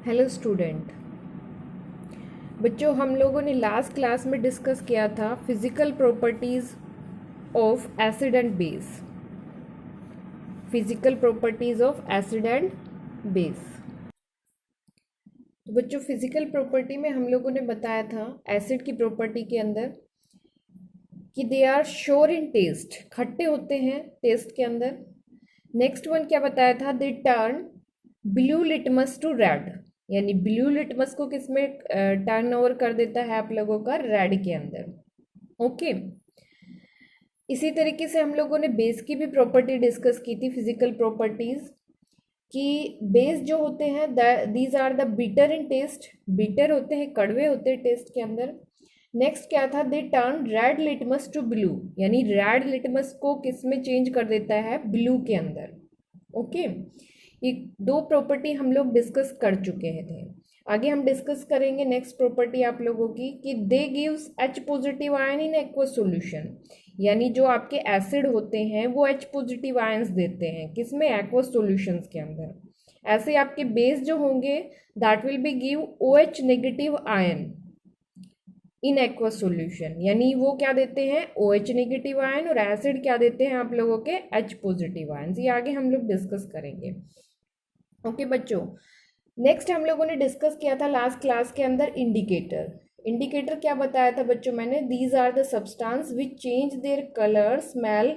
Hello student. बच्चों, हम लोगों ने लास्ट क्लास में डिस्कस किया था physical properties of acid and base. Physical properties of acid and base. तो बच्चों, फिजिकल प्रॉपर्टी में हम लोगों ने बताया था एसिड की प्रॉपर्टी के अंदर कि they are sour in taste, खट्टे होते हैं टेस्ट के अंदर। नेक्स्ट वन क्या बताया था, they turn blue litmus to red, यानी ब्लू लिटमस को किस में टर्न ओवर कर देता है आप लोगों का, रेड के अंदर। ओके। इसी तरीके से हम लोगों ने बेस की भी प्रॉपर्टी डिस्कस की थी, फिजिकल प्रॉपर्टीज, कि बेस जो होते हैं these are the bitter in taste, bitter होते हैं, कड़वे होते हैं टेस्ट के अंदर। नेक्स्ट क्या था, they turn red litmus to blue, यानी रेड लिटमस को किस में चेंज कर देता है, ब्लू के अंदर। ओके। ये दो प्रॉपर्टी हम लोग डिस्कस कर चुके थे। आगे हम डिस्कस करेंगे नेक्स्ट प्रॉपर्टी आप लोगों की, कि they gives H positive ion in aqueous solution, यानी जो आपके एसिड होते हैं वो H पॉजिटिव आयंस देते हैं किसमें, एक्वस सॉल्यूशंस के अंदर। ऐसे आपके बेस जो होंगे that will be give OH negative ion in aqueous solution, यानी वो क्या देते हैं, OH नेगेटिव आयन, और एसिड क्या देते हैं आप लोगों के, H पॉजिटिव आयंस। ये आगे हम लोग डिस्कस करेंगे। ओके बच्चों, नेक्स्ट हम लोगों ने डिस्कस किया था लास्ट क्लास के अंदर इंडिकेटर। इंडिकेटर क्या बताया था बच्चों मैंने, these are the substance which change their colour smell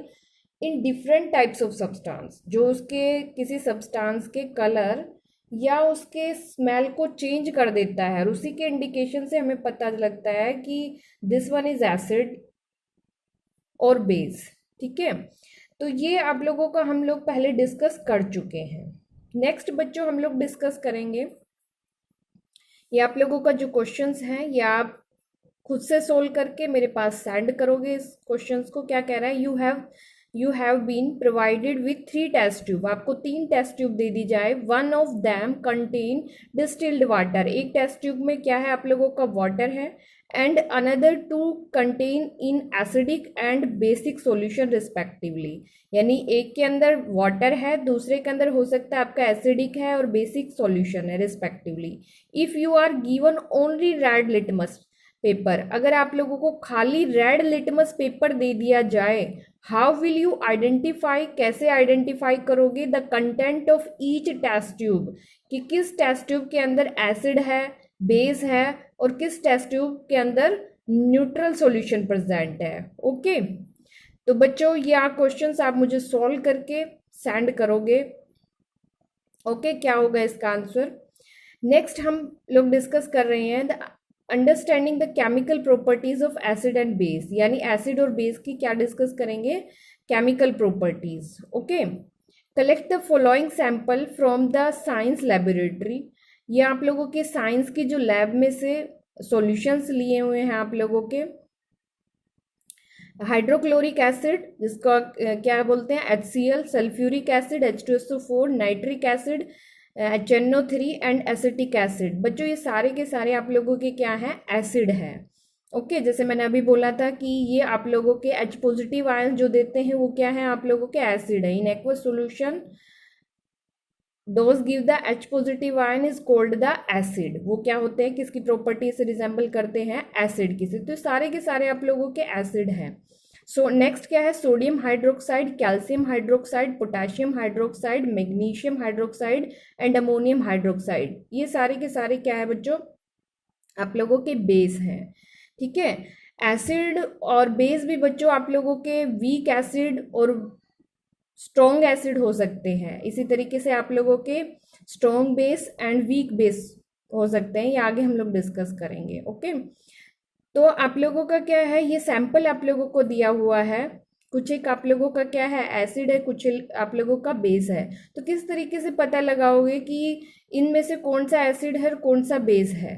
in different types of substance, जो उसके किसी सब्सटेंस के कलर या उसके स्मेल को चेंज कर देता है, और उसी के इंडिकेशन से हमें पता लगता है कि दिस वन इज एसिड और बेस। ठीक है, तो ये आप लोगों का हम लोग पहले डिस्कस कर चुके हैं। नेक्स्ट बच्चों हम लोग डिस्कस करेंगे, ये आप लोगों का जो क्वेश्चंस हैं ये आप खुद से सोल्व करके मेरे पास सेंड करोगे। इस क्वेश्चंस को क्या कह रहा है, you have been provided with 3 test tube, आपको 3 टेस्ट ट्यूब दे दी जाए। One of them contain distilled water, एक टेस्ट ट्यूब में क्या है आप लोगों का, वाटर है, and another 2 contain in acidic and basic solution respectively, यानी एक के अंदर वाटर है, दूसरे के अंदर हो सकता है आपका एसिडिक है और बेसिक सॉल्यूशन है respectively. If you are given only red litmus paper, अगर आप लोगों को खाली रेड लिटमस पेपर दे दिया जाए, हाउ विल यू आइडेंटिफाई, कैसे आइडेंटिफाई करोगे the content of each test tube, कि किस टेस्ट ट्यूब के अंदर एसिड है, बेस है, और किस टेस्ट ट्यूब के अंदर न्यूट्रल सॉल्यूशन प्रेजेंट है। ओके, तो बच्चों ये क्वेश्चंस आप मुझे सॉल्व करके सेंड करोगे। ओके, क्या होगा इसका आंसर। नेक्स्ट हम लोग डिस्कस कर रहे हैं understanding the chemical properties of acid and base, यानी एसिड और बेस की क्या डिस्कस करेंगे, chemical properties. Okay, collect the following sample from the science laboratory, ये आप लोगों के साइंस की जो लैब में से सॉल्यूशंस लिए हुए हैं आप लोगों के। हाइड्रोक्लोरिक एसिड जिसका क्या बोलते हैं, HCl, sulphuric acid H2SO4, nitric acid HNO3 and acetic acid. बच्चों ये सारे के सारे आप लोगों के क्या हैं, एसिड है। ओके, जैसे मैंने अभी बोला था कि ये आप लोगों के H पॉजिटिव आयन जो देते हैं वो क्या है, आप लोगों के एसिड है। इन aqueous solution those give the H positive ion is called the acid, वो क्या होते हैं, किसकी प्रॉपर्टी से रिजेंबल करते हैं, एसिड की से। तो सारे के सारे आप लोगों के एसिड हैं। सो नेक्स्ट क्या है, sodium hydroxide, calcium hydroxide, potassium hydroxide, magnesium hydroxide and ammonium hydroxide, ये सारे के सारे क्या है बच्चों, आप लोगों के बेस हैं। ठीक है, एसिड और बेस भी बच्चों आप लोगों के वीक एसिड और स्ट्रॉन्ग एसिड हो सकते हैं। इसी तरीके से आप लोगों के strong base and weak base हो सकते हैं, ये आगे हम लोग डिस्कस करेंगे। ओके, तो आप लोगों का क्या है, ये सैंपल आप लोगों को दिया हुआ है, कुछ एक आप लोगों का क्या है, एसिड है, कुछ आप लोगों का बेस है। तो किस तरीके से पता लगाओगे कि इनमें से कौन सा एसिड है और कौन सा बेस है।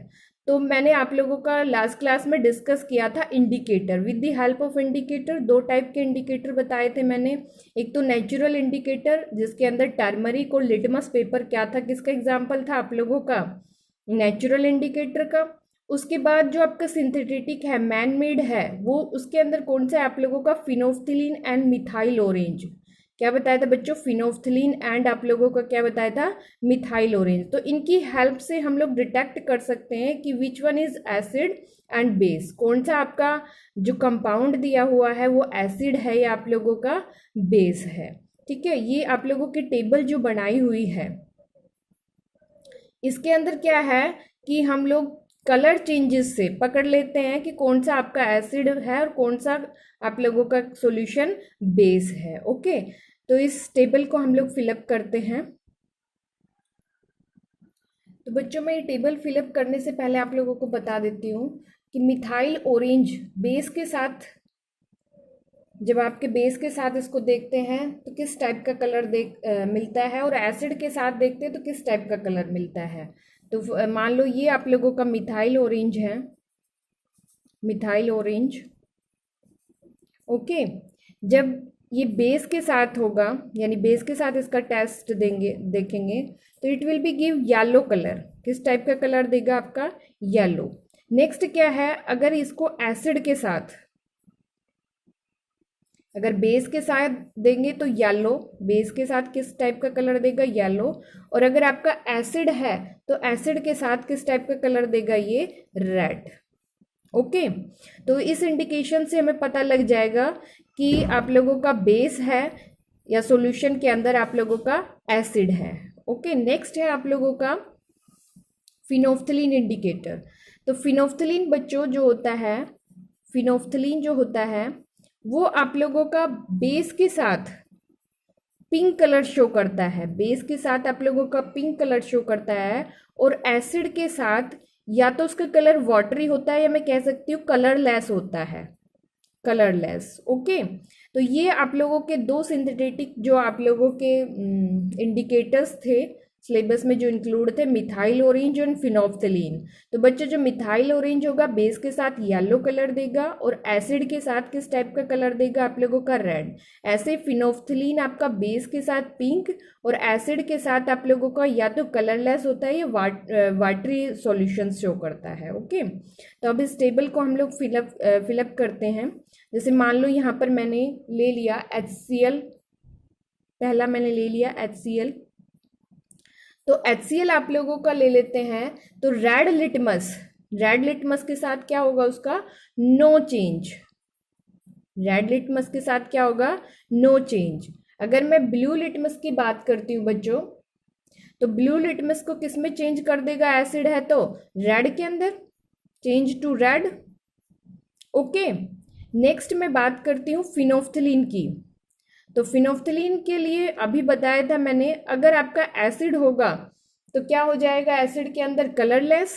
तो मैंने आप लोगों का लास्ट क्लास में डिस्कस किया था indicator, with the help of indicator. 2 type के इंडिकेटर बताए थे मैंने, एक तो नेचुरल इंडिकेटर जिसके अंदर टर्मरिक और लिटमस पेपर क्या था, किसका एग्जाम्पल था आप लोगों का, नेचुरल इंडिकेटर का। उसके बाद जो आपका सिंथेटिक है, मैन मेड है, वो उसके अंदर कौन सा है आप लोगों का, फिनोफ्थिलीन एंड मिथाइल ऑरेंज, क्या बताया था बच्चों, फिनोफ्थलीन एंड आप लोगों का क्या बताया था, मिथाइल ऑरेंज। तो इनकी हेल्प से हम लोग डिटेक्ट कर सकते हैं कि which one is acid and base, कौन सा आपका जो कंपाउंड दिया हुआ है वो एसिड है या आप लोगों का बेस है। ठीक है, ये आप लोगों की टेबल जो बनाई हुई है इसके अंदर क्या है कि हम लोग कलर चेंजेस से पकड़ लेते हैं कि कौन सा आपका एसिड है और कौन सा आप लोगों का सॉल्यूशन बेस है। ओके, तो इस टेबल को हम लोग फिलअप करते हैं। तो बच्चों मैं ये टेबल फिलअप करने से पहले आप लोगों को बता देती हूँ कि मिथाइल ऑरेंज बेस के साथ, जब आपके बेस के साथ इसको देखते हैं तो किस टाइप का कलर मिलता है, और एसिड के साथ देखते हैं तो किस टाइप का कलर मिलता है। तो मान लो ये आप लोगों का मिथाइल ऑरेंज है, मिथाइल ऑरेंज। ओके, जब ये बेस के साथ होगा, यानी बेस के साथ इसका टेस्ट देखेंगे तो it will be give yellow colour. किस टाइप का कलर देगा आपका, येलो। नेक्स्ट क्या है, अगर इसको एसिड के साथ, अगर बेस के साथ देंगे तो येलो, बेस के साथ किस टाइप का कलर देगा, येलो। और अगर आपका एसिड है तो एसिड के साथ किस टाइप का कलर देगा, ये रेड। ओके, तो इस इंडिकेशन से हमें पता लग जाएगा कि आप लोगों का बेस है या सॉल्यूशन के अंदर आप लोगों का एसिड है। ओके, नेक्स्ट है आप लोगों का फिनोफ्थलीन इंडिकेटर। तो फिनोफ्थलीन बच्चों जो होता है, फिनोफ्थलीन जो होता है वो आप लोगों का बेस के साथ पिंक कलर शो करता है, बेस के साथ आप लोगों का पिंक कलर शो करता है, और एसिड के साथ या तो उसका कलर वाटरी होता है या मैं कह सकती हूँ कलरलेस होता है, कलरलेस। ओके, तो ये आप लोगों के दो सिंथेटिक जो आप लोगों के इंडिकेटर्स थे सिलेबस में जो इंक्लूड थे, मिथाइल ऑरेंज और फिनोफ्थलीन। तो बच्चों जो मिथाइल ऑरेंज होगा बेस के साथ येलो कलर देगा और एसिड के साथ किस टाइप का कलर देगा, आप लोगों का रेड। ऐसे फिनोफ्थलीन आपका बेस के साथ पिंक और एसिड के साथ आप लोगों का या तो कलरलेस होता है या वाटरी सॉल्यूशन शो करता है। ओके, तो अब इस टेबल को हम लोग फिलअप करते हैं। जैसे मान लो यहाँ पर मैंने ले लिया HCl, पहला मैंने ले लिया HCl, तो HCl आप लोगों का ले लेते हैं। तो रेड लिटमस, रेड लिटमस के साथ क्या होगा उसका, नो चेंज। रेड लिटमस के साथ क्या होगा, नो चेंज। अगर मैं ब्लू लिटमस की बात करती हूँ बच्चों, तो ब्लू लिटमस को किस में चेंज कर देगा, एसिड है तो रेड के अंदर, change to red. Okay, next मैं बात करती हूँ फिनोफ्थलीन की। तो फिनोफ्थलीन के लिए अभी बताया था मैंने, अगर आपका एसिड होगा तो क्या हो जाएगा, एसिड के अंदर कलरलेस।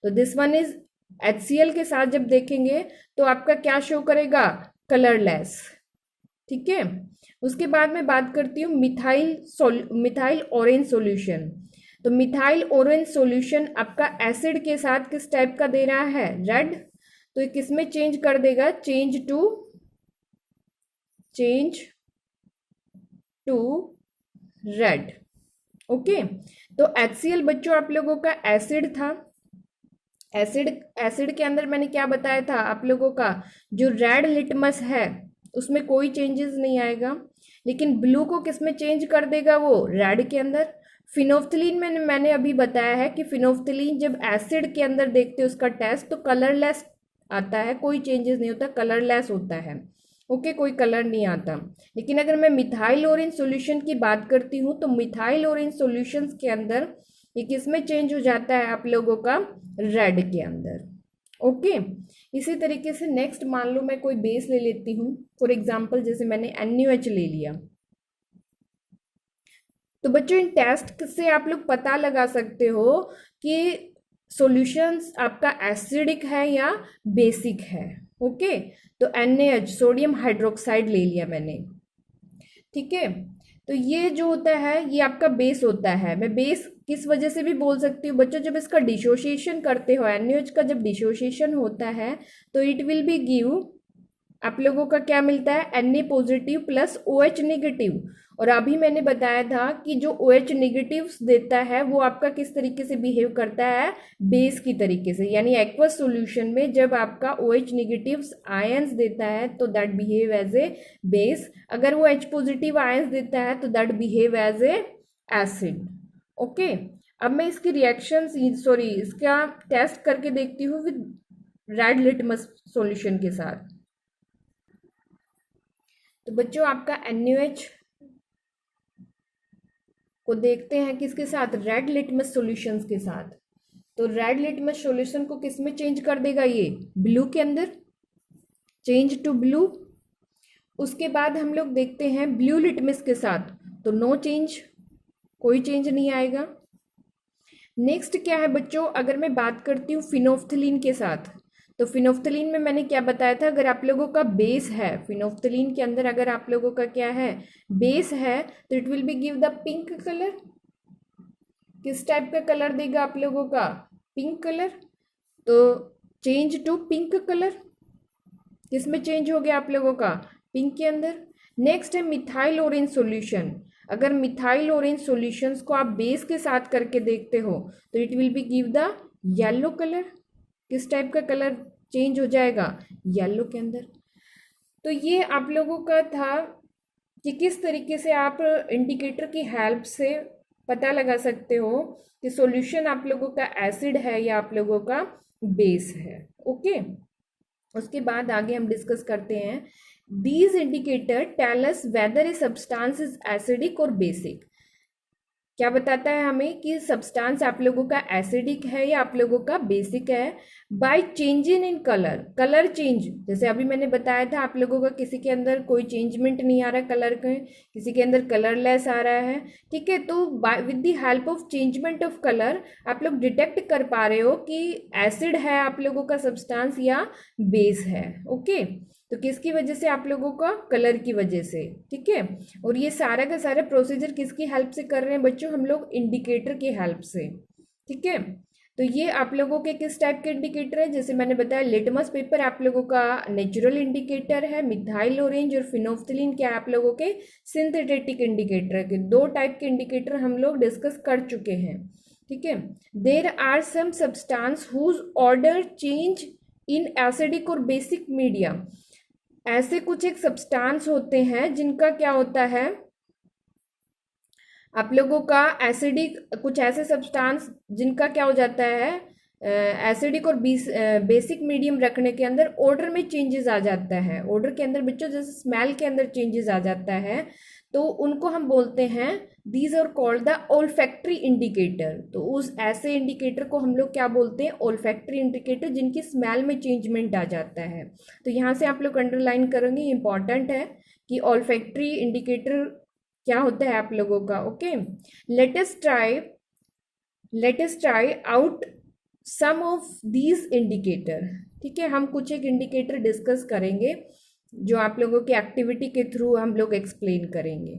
तो दिस वन इज HCl के साथ जब देखेंगे तो आपका क्या शो करेगा, कलरलेस। ठीक है, उसके बाद मैं बात करती हूँ मिथाइल ऑरेंज सॉल्यूशन। तो मिथाइल ऑरेंज सॉल्यूशन आपका एसिड के साथ किस टाइप का दे रहा है, रेड। तो ये किस में चेंज कर देगा, चेंज टू रेड। ओके, तो HCl बच्चों आप लोगों का एसिड था, एसिड के अंदर मैंने क्या बताया था आप लोगों का, जो रेड लिटमस है उसमें कोई चेंजेस नहीं आएगा, लेकिन ब्लू को किस में चेंज कर देगा, वो रेड के अंदर। फिनोफ्थलीन में मैंने अभी बताया है कि फिनोफ्थलीन जब एसिड के अंदर देखते हैं उसका टेस्ट तो कलरलेस आता है, कोई चेंजेस नहीं होता, कलरलेस होता है। ओके, कोई कलर नहीं आता। लेकिन अगर मैं मिथाइल ऑरेंज सॉल्यूशन की बात करती हूँ तो मिथाइल ऑरेंज सॉल्यूशंस के अंदर ये किस में चेंज हो जाता है, आप लोगों का रेड के अंदर। ओके, इसी तरीके से नेक्स्ट मान लो मैं कोई बेस ले लेती हूँ, फॉर एग्जांपल जैसे मैंने NaOH ले लिया। तो बच्चों इन टेस्ट से आप लोग पता लगा सकते हो कि सॉल्यूशंस आपका एसिडिक है या बेसिक है। ओके, तो NaH सोडियम हाइड्रोक्साइड ले लिया मैंने। ठीक है, तो ये जो होता है ये आपका बेस होता है। मैं बेस किस वजह से भी बोल सकती हूँ बच्चों, जब इसका डिसोसिएशन करते हो, NaOH का जब डिसोसिएशन होता है तो इट विल बी गिव, आप लोगों का क्या मिलता है, Na positive plus OH negative. और अभी मैंने बताया था कि जो OH नेगेटिव्स देता है वो आपका किस तरीके से बिहेव करता है, बेस की तरीके से। यानी एक्वस सॉल्यूशन में जब आपका OH नेगेटिव्स आयंस देता है तो that behave as a base, अगर वो H पॉजिटिव आयंस देता है तो that behave as a acid. Okay, अब मैं इसकी रिएक्शन इसका टेस्ट करके देखती हूँ विद रेड लिटमस सॉल्यूशन के साथ। तो बच्चों आपका NaOH को देखते हैं किसके साथ, रेड लिटमस सॉल्यूशंस के साथ। तो रेड लिटमस सॉल्यूशन को किस में चेंज कर देगा, ये ब्लू के अंदर, चेंज टू ब्लू। उसके बाद हम लोग देखते हैं ब्लू लिटमस के साथ, तो नो चेंज, कोई चेंज नहीं आएगा। नेक्स्ट क्या है बच्चों, अगर मैं बात करती हूँ फिनोफ्थलीन के साथ, तो फिनोफ्थलीन में मैंने क्या बताया था, अगर आप लोगों का बेस है, फिनोफ्थलीन के अंदर अगर आप लोगों का क्या है, बेस है, तो it will be give the pink colour. किस टाइप का कलर देगा आप लोगों का, पिंक कलर। तो चेंज टू पिंक कलर, किस में चेंज हो गया आप लोगों का, पिंक के अंदर। नेक्स्ट है मिथाइल ऑरेंज सॉल्यूशन, अगर मिथाइल ऑरेंज सॉल्यूशंस को आप बेस के साथ करके देखते हो तो it will be give the yellow colour. किस टाइप का कलर चेंज हो जाएगा, येलो के अंदर। तो ये आप लोगों का था कि किस तरीके से आप इंडिकेटर की हेल्प से पता लगा सकते हो कि सॉल्यूशन आप लोगों का एसिड है या आप लोगों का बेस है। ओके, उसके बाद आगे हम डिस्कस करते हैं, these indicator tell us whether a substance is acidic और बेसिक। क्या बताता है हमें कि सब्सटेंस आप लोगों का एसिडिक है या आप लोगों का बेसिक है, by changing in colour, colour change. जैसे अभी मैंने बताया था आप लोगों का किसी के अंदर कोई चेंजमेंट नहीं आ रहा कलर का, किसी के अंदर कलरलेस आ रहा है, ठीक है। तो with the help of changement of colour आप लोग डिटेक्ट कर पा रहे हो कि एसिड है आप लोगों का सब्सटेंस या बेस है। ओके, तो किसकी वजह से, आप लोगों का कलर की वजह से, ठीक है। और ये सारा का सारा प्रोसीजर किसकी हेल्प से कर रहे हैं बच्चों, हम लोग इंडिकेटर की हेल्प से, ठीक है। तो ये आप लोगों के किस टाइप के इंडिकेटर है, जैसे मैंने बताया लिटमस पेपर आप लोगों का नेचुरल इंडिकेटर है, मिथाइल ऑरेंज और फिनोफ्थलीन क्या आप लोगों के सिंथेटिक इंडिकेटर है। कि दो टाइप के इंडिकेटर हम लोग डिस्कस कर चुके हैं, ठीक है। There are some substance whose odour change in acidic और बेसिक मीडिया, ऐसे कुछ एक सब्सटेंस होते हैं जिनका क्या होता है, आप लोगों का एसिडिक, कुछ ऐसे सब्सटेंस जिनका क्या हो जाता है, एसिडिक और बेसिक मीडियम रखने के अंदर ऑर्डर में चेंजेस आ जाता है। ऑर्डर के अंदर बच्चों जैसे स्मेल के अंदर चेंजेस आ जाता है, तो उनको हम बोलते हैं these are called the olfactory indicator. तो उस ऐसे इंडिकेटर को हम लोग क्या बोलते हैं, ओल्फैक्टरी इंडिकेटर, जिनकी स्मेल में चेंजमेंट आ जाता है। तो यहाँ से आप लोग अंडरलाइन करेंगे, इंपॉर्टेंट है कि ओल्फैक्टरी इंडिकेटर क्या होता है आप लोगों का। Okay, let us try out some of these indicator, ठीक है। हम कुछ एक इंडिकेटर डिस्कस करेंगे जो आप लोगों की एक्टिविटी के थ्रू हम लोग एक्सप्लेन करेंगे।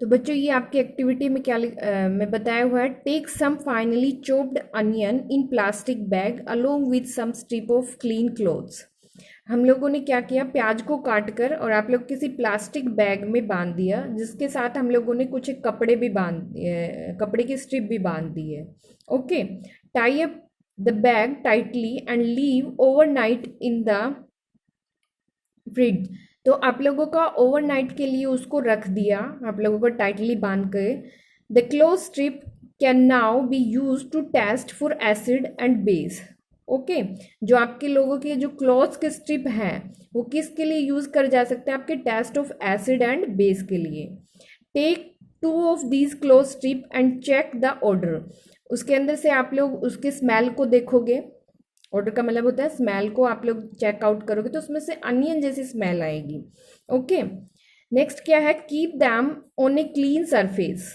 तो बच्चों ये आपकी एक्टिविटी में क्या में बताया हुआ है, take some finely chopped onion in plastic bag along with some strip of clean clothes. हम लोगों ने क्या किया, प्याज को काट कर और आप लोग किसी प्लास्टिक बैग में बांध दिया, जिसके साथ हम लोगों ने कुछ एक कपड़े भी कपड़े की स्ट्रिप भी बांध दी है। Okay, tie up the bag tightly and leave overnight in the fridge. तो आप लोगों का ओवरनाइट के लिए उसको रख दिया, आप लोगों को टाइटली बांध के। The cloth strip can now be use to test for acid and base. Okay, जो आपके लोगों के जो क्लॉथ्स के स्ट्रिप हैं वो किसके लिए यूज कर जा सकते हैं, आपके test of acid and base के लिए। Take 2 of these cloth strip and check the odour. उसके अंदर से आप लोग उसके स्मेल को देखोगे, ऑर्डर का मतलब होता है स्मेल को आप लोग चेकआउट करोगे तो उसमें से अनियन जैसी स्मेल आएगी। ओके, नेक्स्ट क्या है, keep them on a clean surface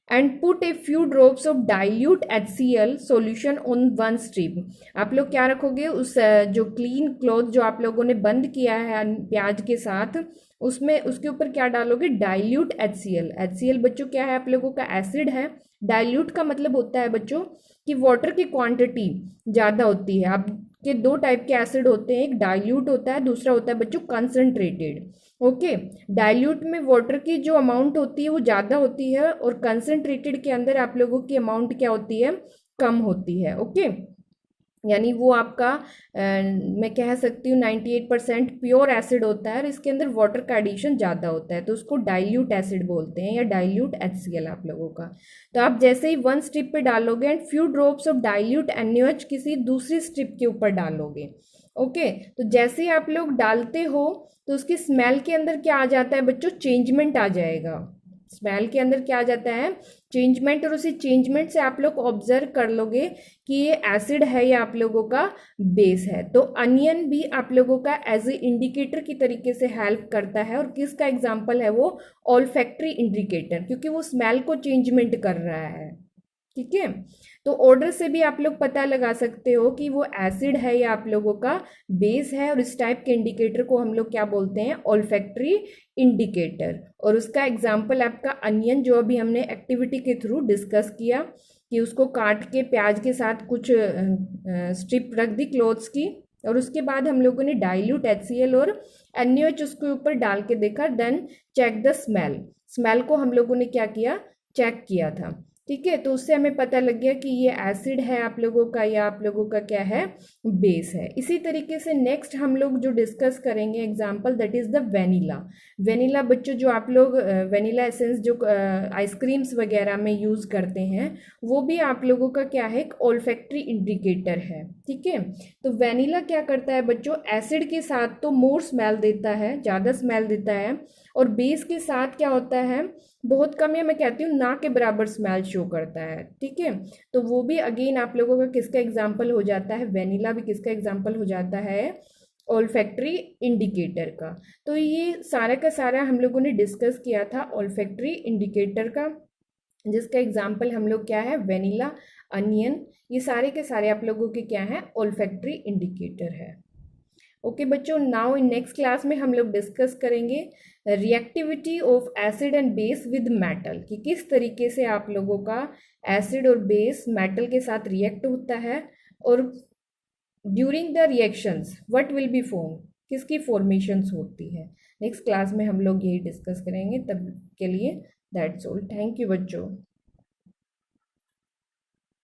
and put a few drops of dilute HCl solution on one strip. आप लोग क्या रखोगे, उस जो क्लीन क्लॉथ जो आप लोगों ने बंद किया है प्याज के साथ, उसमें उसके ऊपर क्या डालोगे, डाइल्यूट HCl। HCl बच्चों क्या है, आप लोगों का एसिड है, डाइल्यूट का मतलब होता है बच्चों कि वाटर की क्वांटिटी ज़्यादा होती है। अब के दो टाइप के एसिड होते हैं, एक डाइल्यूट होता है, दूसरा होता है बच्चों कंसंट्रेटेड। ओके, डाइल्यूट में वाटर की जो अमाउंट होती है वो ज़्यादा होती है, और कंसंट्रेटेड के अंदर आप लोगों की अमाउंट क्या होती है, कम होती है। ओके, यानी वो आपका मैं कह सकती हूँ 98% प्योर एसिड होता है, और इसके अंदर वाटर का एडिशन ज़्यादा होता है, तो उसको डाइल्यूट एसिड बोलते हैं, या डाइल्यूट HCl आप लोगों का। तो आप जैसे ही वन स्ट्रिप पे डालोगे and few drops of dilute NaOH किसी दूसरी स्ट्रिप के ऊपर डालोगे। ओके, तो जैसे ही आप लोग डालते हो तो उसकी स्मेल के अंदर क्या आ जाता है बच्चों, चेंजमेंट आ जाएगा। स्मेल के अंदर क्या आ जाता है, चेंजमेंट, और उसी चेंजमेंट से आप लोग ऑब्जर्व कर लोगे कि ये एसिड है या आप लोगों का बेस है। तो अनियन भी आप लोगों का एज ए इंडिकेटर की तरीके से हेल्प करता है, और किसका एग्जांपल है वो, ऑल्फैक्टरी इंडिकेटर, क्योंकि वो स्मेल को चेंजमेंट कर रहा है। ठीक है, तो ऑर्डर से भी आप लोग पता लगा सकते हो कि वो एसिड है या आप लोगों का बेस है, और इस टाइप के इंडिकेटर को हम लोग क्या बोलते हैं, ऑल्फैक्टरी इंडिकेटर। और उसका एग्जाम्पल आपका अनियन, जो अभी हमने एक्टिविटी के थ्रू डिस्कस किया, कि उसको काट के प्याज के साथ कुछ स्ट्रिप रख दी क्लोथ्स की, और उसके बाद हम लोगों ने डाइल्यूट HCl और NaOH उसके ऊपर डाल के देखा, then check the smell. Smell को हम लोगों ने क्या किया, चेक किया था। ठीक है, तो उससे हमें पता लग गया कि ये एसिड है आप लोगों का, या आप लोगों का क्या है, बेस है। इसी तरीके से नेक्स्ट हम लोग जो डिस्कस करेंगे example, that is the vanilla. Vanilla बच्चों, जो आप लोग वेनिला एसेंस जो आइसक्रीम्स वगैरह में यूज करते हैं, वो भी आप लोगों का क्या है, एक ऑल्फैक्टरी इंडिकेटर है। ठीक है, तो वेनिला क्या करता है बच्चों, एसिड के साथ तो मोर स्मेल देता है, ज़्यादा स्मेल देता है, और बेस के साथ क्या होता है, बहुत कम, या मैं कहती हूँ ना के बराबर स्मेल शो करता है। ठीक है, तो वो भी अगेन आप लोगों का किसका एग्जाम्पल हो जाता है, वेनिला भी किसका एग्जाम्पल हो जाता है, ऑल्फैक्टरी इंडिकेटर का। तो ये सारा का सारा हम लोगों ने डिस्कस किया था ऑल्फैक्टरी इंडिकेटर का, जिसका एग्जाम्पल हम लोग क्या है, वेनिला, अनियन, ये सारे के सारे आप लोगों के क्या है, ऑल्फैक्टरी इंडिकेटर है। ओके बच्चों, नाउ इन नेक्स्ट क्लास में हम लोग डिस्कस करेंगे reactivity of acid and base with metal, कि किस तरीके से आप लोगों का एसिड और बेस मेटल के साथ रिएक्ट होता है, और during the reactions what will be form, किसकी फॉर्मेशंस होती है। नेक्स्ट क्लास में हम लोग यही डिस्कस करेंगे, तब के लिए दैट्स ऑल। थैंक यू बच्चों।